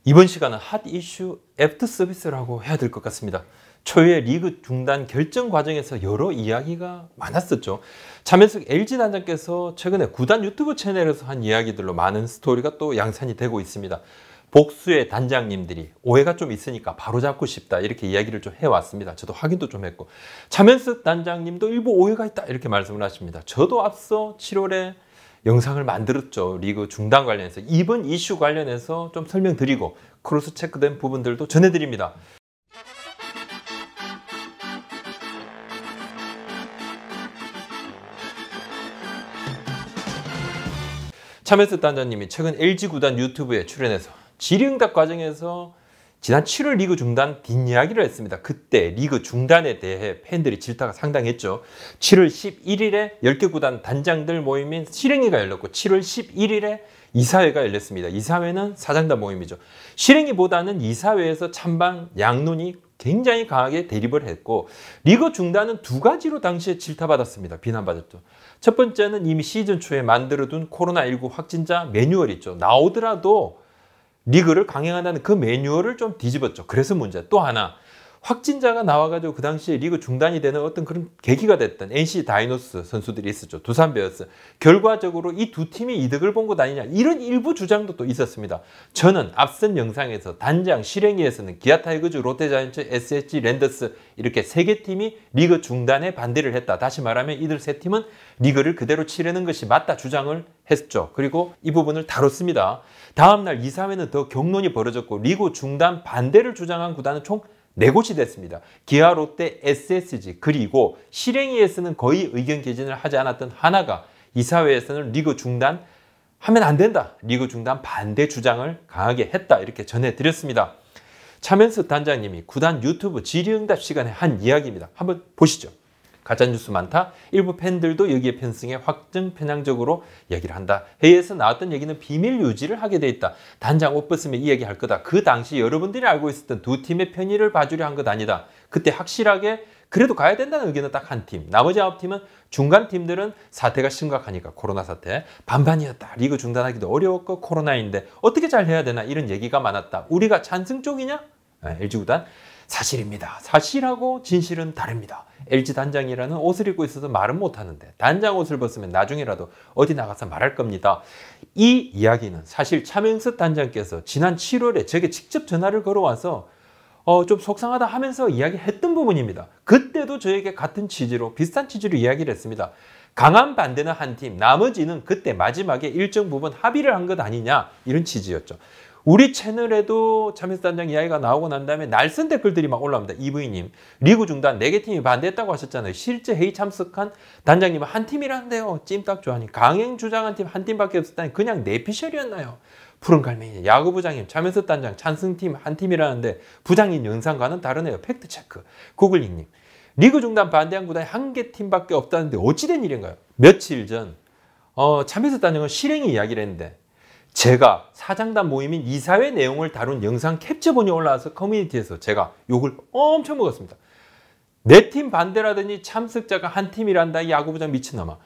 이번 시간은 핫 이슈 애프터 서비스라고 해야 될 것 같습니다. 초유의 리그 중단 결정 과정에서 여러 이야기가 많았었죠. 차명석 LG 단장께서 최근에 구단 유튜브 채널에서 한 이야기들로 많은 스토리가 또 양산이 되고 있습니다. 복수의 단장님들이 오해가 좀 있으니까 바로잡고 싶다 이렇게 이야기를 좀 해왔습니다. 저도 확인도 좀 했고, 차명석 단장님도 일부 오해가 있다 이렇게 말씀을 하십니다. 저도 앞서 7월에 영상을 만들었죠. 리그 중단 관련해서 이번 이슈 관련해서 좀 설명드리고 크로스 체크된 부분들도 전해드립니다. 차명석 단장님이 최근 LG 구단 유튜브에 출연해서 질의응답 과정에서 지난 7월 리그 중단 뒷이야기를 했습니다. 그때 리그 중단에 대해 팬들이 질타가 상당했죠. 7월 11일에 10개 구단 단장들 모임인 실행위가 열렸고 7월 11일에 이사회가 열렸습니다. 이사회는 사장단 모임이죠. 실행위보다는 이사회에서 찬반 양론이 굉장히 강하게 대립을 했고, 리그 중단은 두 가지로 당시에 질타받았습니다. 비난받았죠. 첫 번째는 이미 시즌 초에 만들어둔 코로나19 확진자 매뉴얼 있죠. 나오더라도 리그를 강행한다는 그 매뉴얼을 좀 뒤집었죠. 그래서 문제. 또 하나, 확진자가 나와가지고 그 당시에 리그 중단이 되는 어떤 그런 계기가 됐던 NC 다이노스 선수들이 있었죠. 두산 베어스. 결과적으로 이 두 팀이 이득을 본 것 아니냐, 이런 일부 주장도 또 있었습니다. 저는 앞선 영상에서 단장 실행위에서는 기아 타이거즈, 롯데자이언츠, SSG 랜더스 이렇게 세 개 팀이 리그 중단에 반대를 했다. 다시 말하면 이들 세 팀은 리그를 그대로 치르는 것이 맞다 주장을 했죠. 그리고 이 부분을 다뤘습니다. 다음날 이사회는 더 격론이 벌어졌고, 리그 중단 반대를 주장한 구단은 총 4곳이 됐습니다. 기아, 롯데, SSG, 그리고 실행위에서는 거의 의견 개진을 하지 않았던 하나가 이사회에서는 리그 중단 하면 안 된다, 리그 중단 반대 주장을 강하게 했다 이렇게 전해드렸습니다. 차명석 단장님이 구단 유튜브 질의응답 시간에 한 이야기입니다. 한번 보시죠. 가짜뉴스 많다. 일부 팬들도 여기에 편승해 확정 편향적으로 얘기를 한다. 회의에서 나왔던 얘기는 비밀 유지를 하게 돼 있다. 단장 옷 벗으면 이 얘기 할 거다. 그 당시 여러분들이 알고 있었던 두 팀의 편의를 봐주려 한 것 아니다. 그때 확실하게 그래도 가야 된다는 의견은 딱 한 팀. 나머지 9팀은 중간 팀들은 사태가 심각하니까, 코로나 사태 반반이었다. 리그 중단하기도 어려웠고 코로나인데 어떻게 잘 해야 되나 이런 얘기가 많았다. 우리가 찬성 쪽이냐? LG 구단 사실입니다. 사실하고 진실은 다릅니다. LG 단장이라는 옷을 입고 있어서 말은 못하는데 단장 옷을 벗으면 나중에라도 어디 나가서 말할 겁니다. 이 이야기는 사실 차명석 단장께서 지난 7월에 제게 직접 전화를 걸어와서 좀 속상하다 하면서 이야기했던 부분입니다. 그때도 저에게 같은 취지로, 비슷한 취지로 이야기를 했습니다. 강한 반대는 한 팀, 나머지는 그때 마지막에 일정 부분 합의를 한 것 아니냐, 이런 취지였죠. 우리 채널에도 차명석 단장 이야기가 나오고 난 다음에 날선 댓글들이 막 올라옵니다. 이브이님, 리그 중단 4개 팀이 반대했다고 하셨잖아요. 실제 회의 참석한 단장님은 한 팀이라는데요. 찜딱 좋아하니 강행 주장한 팀 한 팀밖에 없었다니 그냥 내피셜이었나요? 푸른 갈매기 야구부장님, 차명석 단장 찬승팀 한 팀이라는데 부장님 영상과는 다르네요. 팩트체크. 구글링님, 리그 중단 반대한 구단이 한 개 팀밖에 없다는데 어찌된 일인가요? 며칠 전 차명석 단장은 실행위 이야기를 했는데, 제가 사장단 모임인 이사회 내용을 다룬 영상 캡처본이 올라와서 커뮤니티에서 제가 욕을 엄청 먹었습니다. 내 팀 반대라더니 참석자가 한 팀이란다, 이 야구부장 미친놈아.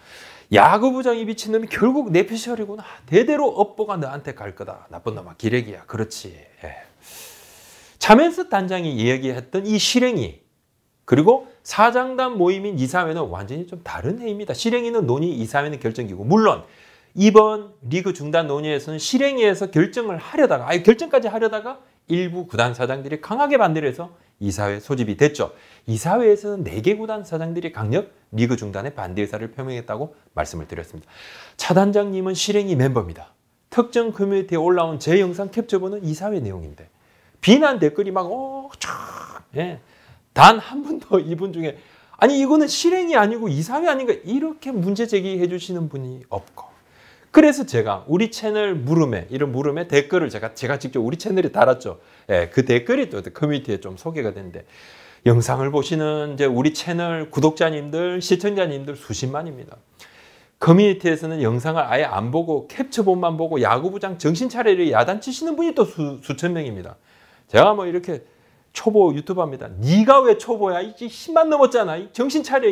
야구부장이 미친놈이 결국 내피셜이구나. 대대로 업보가 너한테 갈 거다. 나쁜 놈아, 기레기야. 그렇지. 차명석 단장이 이야기했던 이 실행위, 그리고 사장단 모임인 이사회는 완전히 좀 다른 회의입니다. 실행위는 논의, 이사회는 결정기구. 물론 이번 리그 중단 논의에서는 실행위에서 결정을 하려다가, 결정까지 하려다가 일부 구단 사장들이 강하게 반대를 해서 이사회 소집이 됐죠. 이사회에서는 4개 구단 사장들이 강력 리그 중단에 반대 의사를 표명했다고 말씀을 드렸습니다. 차 단장님은 실행위 멤버입니다. 특정 커뮤니티에 올라온 제 영상 캡처본은 이사회 내용인데 비난 댓글이 막 단 한 분도 이분 중에 아니 이거는 실행이 아니고 이사회 아닌가 이렇게 문제 제기해 주시는 분이 없고, 그래서 제가 우리 채널 물음에, 이런 물음에 댓글을 제가 직접 우리 채널에 달았죠. 그 댓글이 또 커뮤니티에 좀 소개가 됐는데, 영상을 보시는 이제 우리 채널 구독자님들, 시청자님들 수십만입니다. 커뮤니티에서는 영상을 아예 안 보고 캡처본만 보고 야구부장 정신 차리를 야단치시는 분이 또 수천 명입니다. 제가 뭐 이렇게 초보 유튜버입니다. 네가 왜 초보야? 이제 10만 넘었잖아. 정신 차려.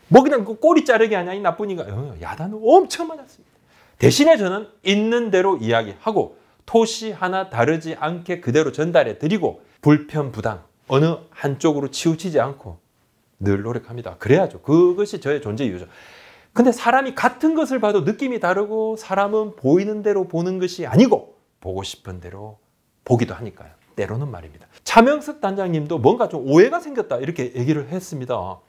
뭐 그냥 꼬리 자르기 하냐, 이 나쁜이가. 야단을 엄청 맞았습니다. 대신에 저는 있는 대로 이야기하고 토시 하나 다르지 않게 그대로 전달해 드리고 불편, 부당 어느 한쪽으로 치우치지 않고 늘 노력합니다. 그래야죠. 그것이 저의 존재 이유죠. 근데 사람이 같은 것을 봐도 느낌이 다르고 사람은 보이는 대로 보는 것이 아니고 보고 싶은 대로 보기도 하니까요. 때로는 말입니다. 차명석 단장님도 뭔가 좀 오해가 생겼다 이렇게 얘기를 했습니다.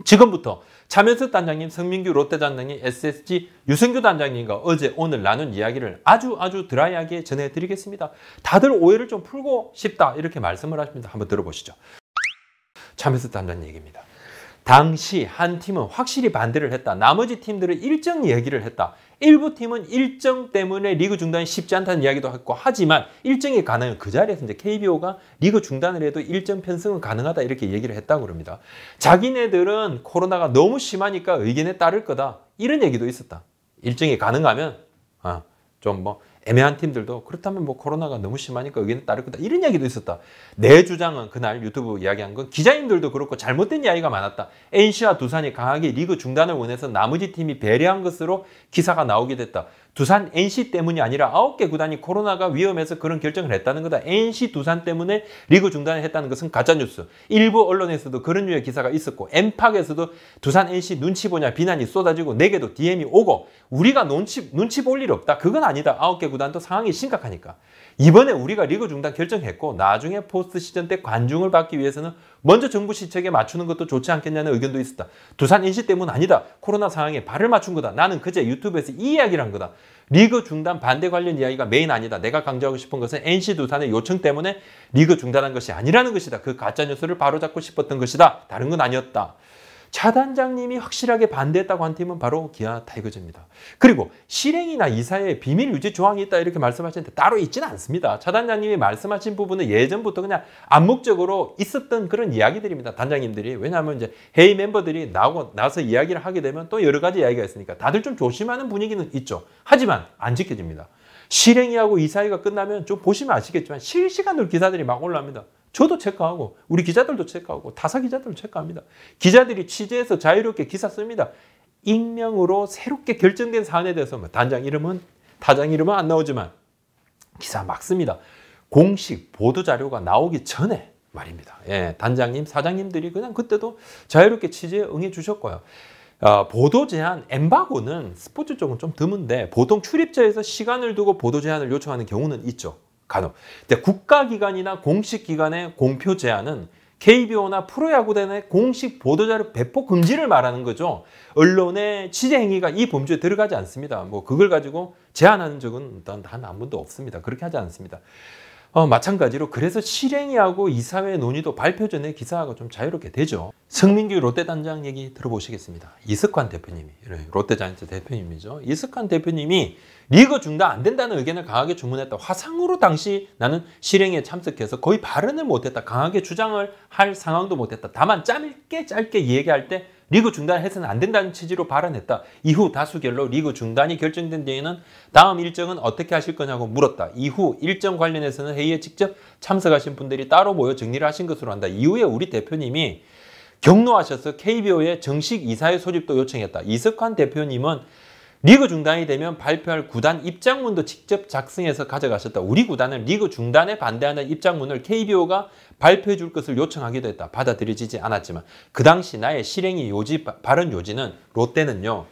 지금부터 차명석 단장님, 성민규 롯데 단장님, SSG 유승규 단장님과 어제 오늘 나눈 이야기를 아주 드라이하게 전해드리겠습니다. 다들 오해를 좀 풀고 싶다 이렇게 말씀을 하십니다. 한번 들어보시죠. 차명석 단장님 얘기입니다. 당시 한 팀은 확실히 반대를 했다. 나머지 팀들은 일정 얘기를 했다. 일부 팀은 일정 때문에 리그 중단이 쉽지 않다는 이야기도 했고 하지만 일정이 가능한 그 자리에서 이제 KBO가 리그 중단을 해도 일정 편성은 가능하다 이렇게 얘기를 했다고 그럽니다. 자기네들은 코로나가 너무 심하니까 의견에 따를 거다. 이런 얘기도 있었다. 일정이 가능하면 좀 뭐 애매한 팀들도 그렇다면 뭐 코로나가 너무 심하니까 의견에 따를 거다. 이런 이야기도 있었다. 내 주장은 그날 유튜브 이야기한 건 기자님들도 그렇고 잘못된 이야기가 많았다. NC와 두산이 강하게 리그 중단을 원해서 나머지 팀이 배려한 것으로 기사가 나오게 됐다. 두산, NC 때문이 아니라 9개 구단이 코로나가 위험해서 그런 결정을 했다는 거다. NC, 두산 때문에 리그 중단을 했다는 것은 가짜뉴스. 일부 언론에서도 그런 류의 기사가 있었고 엠팍에서도 두산, NC 눈치 보냐 비난이 쏟아지고 내게도 DM이 오고 우리가 눈치 볼 일 없다. 그건 아니다. 9개 구단도 상황이 심각하니까. 이번에 우리가 리그 중단 결정했고 나중에 포스트 시즌 때 관중을 받기 위해서는 먼저 정부 시책에 맞추는 것도 좋지 않겠냐는 의견도 있었다. 두산 NC 때문 아니다. 코로나 상황에 발을 맞춘 거다. 나는 그제 유튜브에서 이 이야기를 한 거다. 리그 중단 반대 관련 이야기가 메인 아니다. 내가 강조하고 싶은 것은 NC 두산의 요청 때문에 리그 중단한 것이 아니라는 것이다. 그 가짜뉴스를 바로잡고 싶었던 것이다. 다른 건 아니었다. 차 단장님이 확실하게 반대했다고 한 팀은 바로 기아 타이거즈입니다. 그리고 실행이나 이사에 비밀 유지 조항이 있다 이렇게 말씀하시는데 따로 있지는 않습니다. 차 단장님이 말씀하신 부분은 예전부터 그냥 암묵적으로 있었던 그런 이야기들입니다. 단장님들이. 왜냐하면 이제 회의 멤버들이 나와서 이야기를 하게 되면 또 여러 가지 이야기가 있으니까 다들 좀 조심하는 분위기는 있죠. 하지만 안 지켜집니다. 실행위하고 이사회가 끝나면 좀 보시면 아시겠지만 실시간으로 기사들이 막 올라옵니다. 저도 체크하고 우리 기자들도 체크하고 타사 기자들도 체크합니다. 기자들이 취재해서 자유롭게 기사 씁니다. 익명으로 새롭게 결정된 사안에 대해서 단장 이름은 타장 이름은 안 나오지만 기사 막 씁니다. 공식 보도자료가 나오기 전에 말입니다. 예, 단장님, 사장님들이 그냥 그때도 자유롭게 취재에 응해 주셨고요. 보도 제한, 엠바고는 스포츠 쪽은 좀 드문데 보통 출입처에서 시간을 두고 보도 제한을 요청하는 경우는 있죠. 간혹. 근데 국가기관이나 공식기관의 공표 제한은 KBO나 프로야구단의 공식 보도자료 배포 금지를 말하는 거죠. 언론의 취재 행위가 이 범주에 들어가지 않습니다. 뭐 그걸 가지고 제한하는 적은 단 한 번도 없습니다. 그렇게 하지 않습니다. 마찬가지로 그래서 실행위하고 이사회 논의도 발표 전에 기사가 좀 자유롭게 되죠. 성민규 롯데 단장 얘기 들어보시겠습니다. 이석환 대표님이, 롯데자이언츠 대표님이죠. 이석환 대표님이 리그 중단 안 된다는 의견을 강하게 주문했다. 화상으로 당시 나는 실행에 참석해서 거의 발언을 못했다. 강하게 주장을 할 상황도 못했다. 다만 짧게 얘기할 때 리그 중단해서는 안 된다는 취지로 발언했다. 이후 다수결로 리그 중단이 결정된 뒤에는 다음 일정은 어떻게 하실 거냐고 물었다. 이후 일정 관련해서는 회의에 직접 참석하신 분들이 따로 모여 정리를 하신 것으로 한다. 이후에 우리 대표님이 격노하셔서 KBO에 정식 이사회 소집도 요청했다. 이석환 대표님은 리그 중단이 되면 발표할 구단 입장문도 직접 작성해서 가져가셨다. 우리 구단은 리그 중단에 반대하는 입장문을 KBO가 발표해 줄 것을 요청하기도 했다. 받아들여지지 않았지만 그 당시 나의 실행위 요지, 발언 요지는 롯데는요.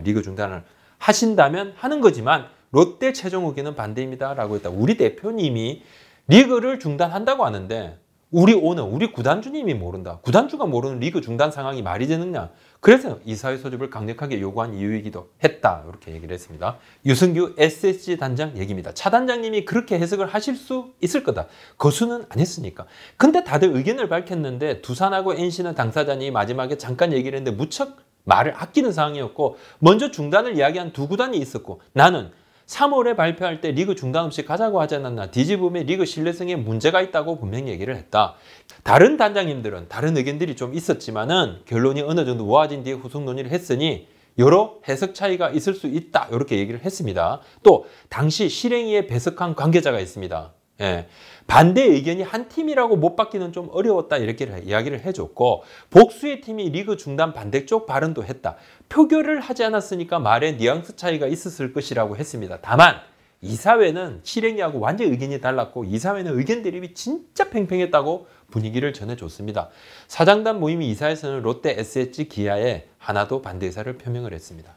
리그 중단을 하신다면 하는 거지만 롯데 최종 의견은 반대입니다. 라고 했다. 우리 대표님이 리그를 중단한다고 하는데 우리 오너, 우리 구단주님이 모른다. 구단주가 모르는 리그 중단 상황이 말이 되느냐. 그래서 이사회 소집을 강력하게 요구한 이유이기도 했다. 이렇게 얘기를 했습니다. 유승규 SSG 단장 얘기입니다. 차 단장님이 그렇게 해석을 하실 수 있을 거다. 거수는 안 했으니까. 근데 다들 의견을 밝혔는데 두산하고 NC는 당사자니 마지막에 잠깐 얘기를 했는데 무척 말을 아끼는 상황이었고 먼저 중단을 이야기한 두 구단이 있었고 나는 3월에 발표할 때 리그 중단 없이 가자고 하지 않았나. 뒤집음에 리그 신뢰성에 문제가 있다고 분명히 얘기를 했다. 다른 단장님들은 다른 의견들이 좀 있었지만은 결론이 어느 정도 모아진 뒤에 후속 논의를 했으니 여러 해석 차이가 있을 수 있다. 이렇게 얘기를 했습니다. 또 당시 실행위에 배석한 관계자가 있습니다. 예. 반대 의견이 한 팀이라고 못 받기는 좀 어려웠다 이렇게 이야기를 해줬고 복수의 팀이 리그 중단 반대쪽 발언도 했다. 표결을 하지 않았으니까 말에 뉘앙스 차이가 있었을 것이라고 했습니다. 다만 이사회는 실행위하고 완전히 의견이 달랐고 이사회는 의견 대립이 진짜 팽팽했다고 분위기를 전해줬습니다. 사장단 모임이 이사에서는 롯데, SH, 기아에 하나도 반대 의사를 표명을 했습니다.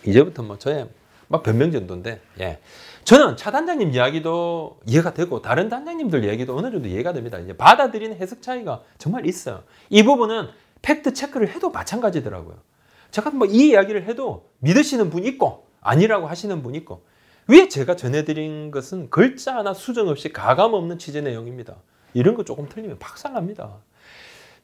이제부터 뭐 저의 막 변명전도인데, 예. 저는 차 단장님 이야기도 이해가 되고 다른 단장님들 이야기도 어느 정도 이해가 됩니다. 이제 받아들이는 해석 차이가 정말 있어요. 이 부분은 팩트 체크를 해도 마찬가지더라고요. 제가 뭐 이 이야기를 해도 믿으시는 분이 있고 아니라고 하시는 분이 있고, 왜 제가 전해드린 것은 글자 하나 수정 없이 가감 없는 취재 내용입니다. 이런 거 조금 틀리면 박살납니다.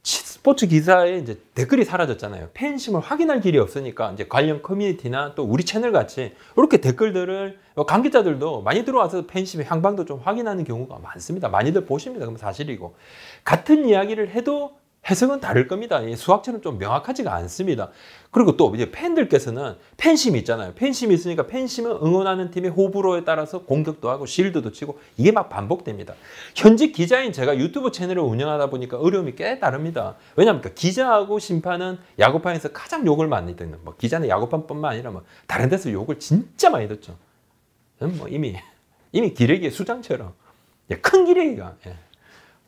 스포츠 기사에 이제 댓글이 사라졌잖아요. 팬심을 확인할 길이 없으니까 이제 관련 커뮤니티나 또 우리 채널 같이 이렇게 댓글들을 관계자들도 많이 들어와서 팬심의 향방도 좀 확인하는 경우가 많습니다. 많이들 보십니다. 그럼 사실이고, 같은 이야기를 해도 해석은 다를 겁니다. 수학처럼 좀 명확하지가 않습니다. 그리고 또 이제 팬들께서는 팬심이 있잖아요. 팬심이 있으니까 팬심은 응원하는 팀의 호불호에 따라서 공격도 하고 실드도 치고 이게 막 반복됩니다. 현직 기자인 제가 유튜브 채널을 운영하다 보니까 어려움이 꽤 다릅니다. 왜냐하면 기자하고 심판은 야구판에서 가장 욕을 많이 듣는, 뭐 기자는 야구판뿐만 아니라 뭐 다른 데서 욕을 진짜 많이 듣죠. 뭐 이미 기레기의 수장처럼 큰 기레기가.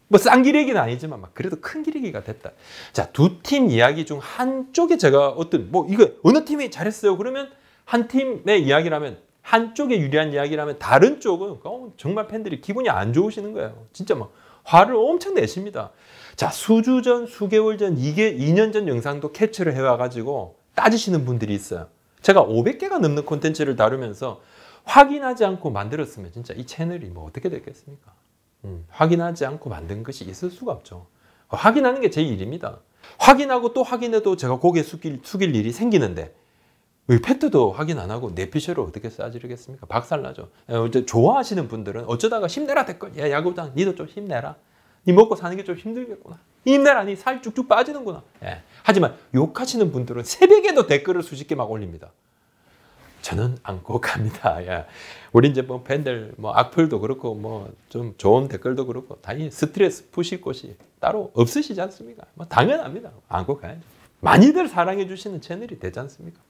뭐 쌍기레기는 아니지만 막 그래도 큰 기레기가 됐다. 자, 두 팀 이야기 중 한쪽에 제가 어떤 뭐 이거 어느 팀이 잘했어요 그러면 한 팀의 이야기라면, 한쪽에 유리한 이야기라면 다른 쪽은 정말 팬들이 기분이 안 좋으시는 거예요. 진짜 막 화를 엄청 내십니다. 자, 수주 전, 수개월 전, 2년 전 영상도 캡처를 해와가지고 따지시는 분들이 있어요. 제가 500개가 넘는 콘텐츠를 다루면서 확인하지 않고 만들었으면 진짜 이 채널이 뭐 어떻게 됐겠습니까? 확인하지 않고 만든 것이 있을 수가 없죠. 확인하는 게 제 일입니다. 확인하고 또 확인해도 제가 고개 숙일 일이 생기는데 왜 팩트도 확인 안 하고 내피셜을 어떻게 싸지르겠습니까? 박살나죠. 이제 좋아하시는 분들은 어쩌다가 힘내라 댓글. 야, 야구장 니도 좀 힘내라. 니 먹고 사는 게 좀 힘들겠구나. 힘내라. 니 살 쭉쭉 빠지는구나. 예. 하지만 욕하시는 분들은 새벽에도 댓글을 수십 개 막 올립니다. 저는 안고 갑니다. 예. 우리 이제 뭐 팬들 뭐 악플도 그렇고 뭐 좀 좋은 댓글도 그렇고 당연히 스트레스 푸실 곳이 따로 없으시지 않습니까? 뭐 당연합니다. 안고 가야죠. 많이들 사랑해 주시는 채널이 되지 않습니까?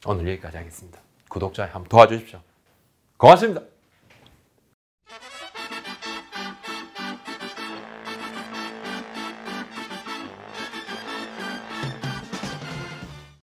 오늘 여기까지 하겠습니다. 구독자 한번 도와주십시오. 고맙습니다.